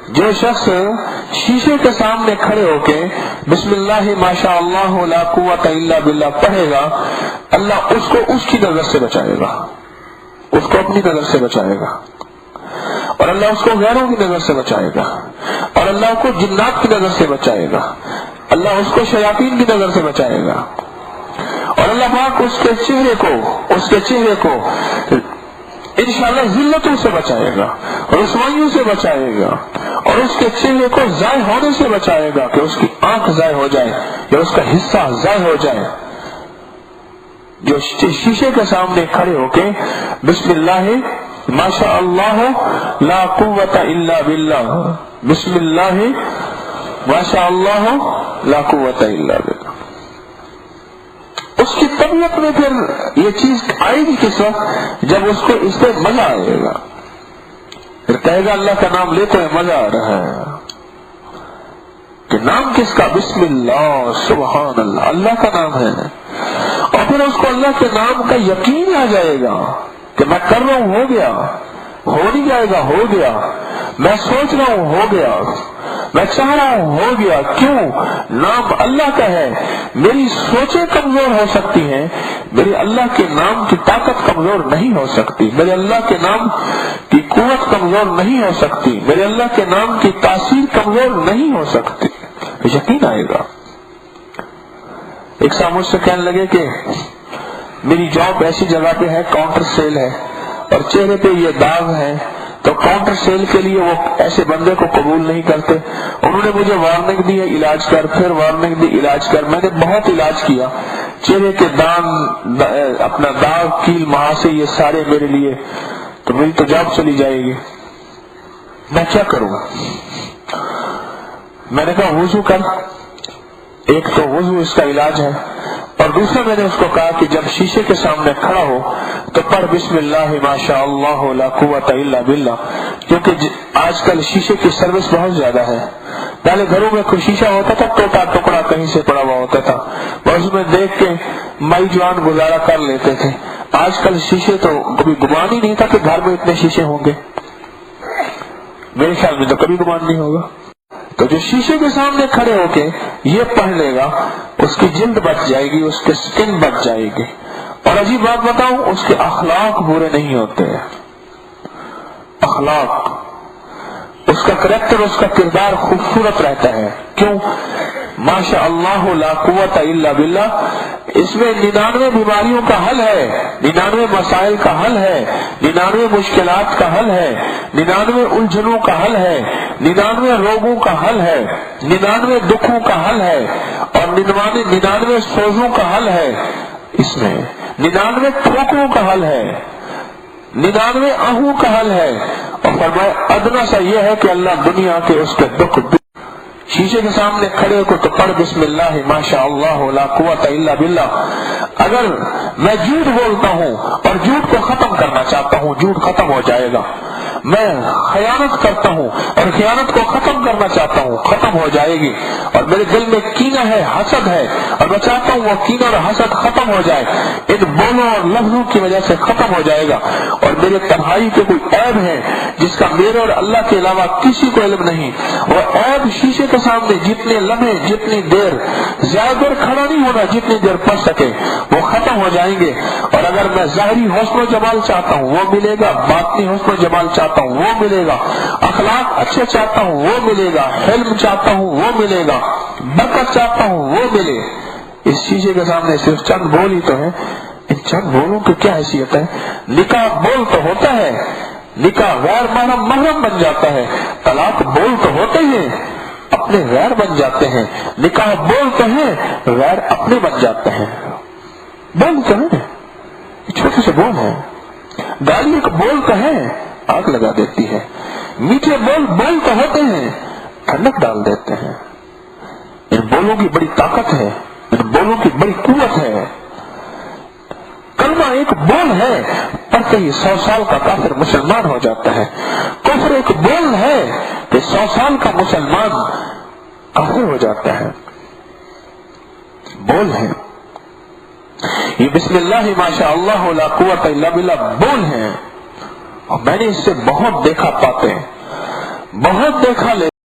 جو شخص شیشے کے سامنے کھڑے ہو کے بسم اللہ ماشاء اللہ لا قوت الا باللہ پڑھے گا، اللہ اس کو اس کی نظر سے بچائے گا، اس کو اپنی نظر سے بچائے گا، اور اللہ اس کو غیروں کی نظر سے بچائے گا، اور اللہ کو جنات کی نظر سے بچائے گا، اللہ اس کو شیاطین کی نظر سے بچائے گا، اور اللہ پاک اس کے چہرے کو انشاءاللہ ذلتوں سے بچائے گا، رسوائیوں سے بچائے گا، اور اس کے چہرے کو ضائع ہونے سے بچائے گا کہ اس کی آنکھ ضائع ہو جائے یا اس کا حصہ ضائع ہو جائے۔ جو شیشے کے سامنے کھڑے ہو کے بسم اللہ ماشاء اللہ لا قوت الا باللہ، بسم اللہ ماشاء اللہ لا قوت الا باللہ، اس کی طبیعت میں پھر یہ چیز آئے گی کس وقت؟ جب اس کو اس پہ مزہ آئے گا، پھر کہے گا اللہ کا نام لیتے ہیں مزہ آ رہا ہے، کہ نام کس کا؟ بسم اللہ، سبحان اللہ، اللہ کا نام ہے، اور پھر اس کو اللہ کے نام کا یقین آ جائے گا کہ میں کر رہا ہوں، ہو گیا، ہو نہیں جائے گا، ہو گیا، میں سوچ رہا ہوں، ہو گیا، میں چاہ رہا ہوں، ہو گیا۔ کیوں؟ نام اللہ کا ہے، میری سوچیں کمزور ہو سکتی ہیں، میری اللہ کے نام کی طاقت کمزور نہیں ہو سکتی، میرے اللہ کے نام کی قوت کمزور نہیں ہو سکتی، میرے اللہ کے نام کی تاثیر کمزور نہیں ہو سکتی، یقین آئے گا۔ ایک صاحب مجھ سے کہنے لگے کہ میری جاب ایسی جگہ پہ ہے، کاؤنٹر سیل ہے، اور چہرے پہ یہ داغ ہے، تو کاؤنٹر سیل کے لیے وہ ایسے بندے کو قبول نہیں کرتے۔ انہوں نے مجھے وارننگ دی ہے علاج کر، پھر وارننگ دی علاج کر، میں نے بہت علاج کیا، چہرے کے اپنا داغ، کیل، مہاسے، یہ سارے میرے لیے، تو میری تو جاب چلی جائے گی، میں کیا کروں؟ میں نے کہا وضو کر، ایک تو وضو اس کا علاج ہے، اور دوسرا میں نے اس کو کہا کہ جب شیشے کے سامنے کھڑا ہو تو پڑھ بسم اللہ ماشاء اللہ لا قوت الا باللہ، کیونکہ آج کل شیشے کی سروس بہت زیادہ ہے۔ پہلے گھروں میں کوئی شیشہ ہوتا تھا، ٹوٹا ٹکڑا کہیں سے پڑا ہوا ہوتا تھا، اس میں دیکھ کے مائی جوان گزارا کر لیتے تھے۔ آج کل شیشے تو کبھی گمان ہی نہیں تھا کہ گھر میں اتنے شیشے ہوں گے، میرے خیال میں تو کبھی گمان نہیں ہوگا۔ تو جو شیشے کے سامنے کھڑے ہو کے یہ پڑھ لے گا، اس کی جلد بچ جائے گی، اس کے سکن بچ جائے گی، اور عجیب بات بتاؤں، اس کے اخلاق برے نہیں ہوتے، اخلاق، اس کا کریکٹر، اس کا کردار خوبصورت رہتا ہے۔ کیوں؟ ماشاء اللہ لا قوت الا باللہ، اس میں 99 بیماریوں کا حل ہے، 99 مسائل کا حل ہے، 99 مشکلات کا حل ہے، 99 الجھنوں کا حل ہے، 99 روگوں کا حل ہے، 99 دکھوں کا حل ہے، اور 99 سوزوں کا حل ہے، اس میں 99 ٹھوکروں کا حل ہے، 99 آہوں کا حل ہے، اور فرمایا ادنا سا یہ ہے کہ اللہ دنیا کے اس کے دکھ شیشے کے سامنے کھڑے کو تو پڑھ بسم اللہ ماشاء اللہ لا قوت الا باللہ۔ اگر میں جھوٹ بولتا ہوں اور جھوٹ کو ختم کرنا چاہتا ہوں، جھوٹ ختم ہو جائے گا، میں خیانت کرتا ہوں اور خیانت کو ختم کرنا چاہتا ہوں، ختم ہو جائے گی، اور میرے دل میں کینہ ہے، حسد ہے، اور میں چاہتا ہوں وہ کینہ اور حسد ختم ہو جائے، ان بولوں اور لفظوں کی وجہ سے ختم ہو جائے گا، اور میرے تنہائی کے کوئی عیب ہے جس کا میرے اور اللہ کے علاوہ کسی کو علم نہیں، وہ عیب شیشے کے سامنے جتنے لمحے، جتنی دیر، زیادہ دیر کھڑا نہیں ہونا، جتنی دیر پڑھ سکے وہ ختم ہو جائیں گے۔ اور اگر میں ظاہری حسن و جمال چاہتا ہوں وہ ملے گا، باطنی حسن و جمال چاہتا ہوں وہ ملے گا، اخلاق اچھے چاہتا ہوں وہ ملے گا، حلم چاہتا ہوں وہ ملے گا، برکت چاہتا ہوں وہ ملے۔ اس شیشے کے سامنے صرف چند بول ہی تو ہے، ان چند بولوں کی کیا حیثیت ہے؟ نکاح بول تو ہوتا ہے، نکاح غیر محرم بن جاتا ہے، طلاق بول تو ہوتے ہیں، اپنے غیر بن جاتے ہیں، نکاح بول تو ہیں، غیر اپنے بن جاتے ہیں، بول تو ہے، چھوٹے سے بول ہے، گالی ایک بول تو ہے، آگ لگا دیتی ہے، میٹھے بول تو ہوتے ہیں، ٹھنڈک ڈال دیتے ہیں، ان بولوں کی بڑی طاقت ہے، ان بولوں کی بڑی قوت ہے۔ کلمہ ایک بول ہے، پڑھتے ہی 100 سال کا کافر مسلمان ہو جاتا ہے، کفر ایک بول ہے کہ 100 سال کا مسلمان کافر ہو جاتا ہے، بول ہے۔ یہ بسم اللہ ماشاء اللہ لا قوت الا باللہ بول ہیں، اور میں نے اس سے بہت دیکھا پاتے ہیں، بہت دیکھا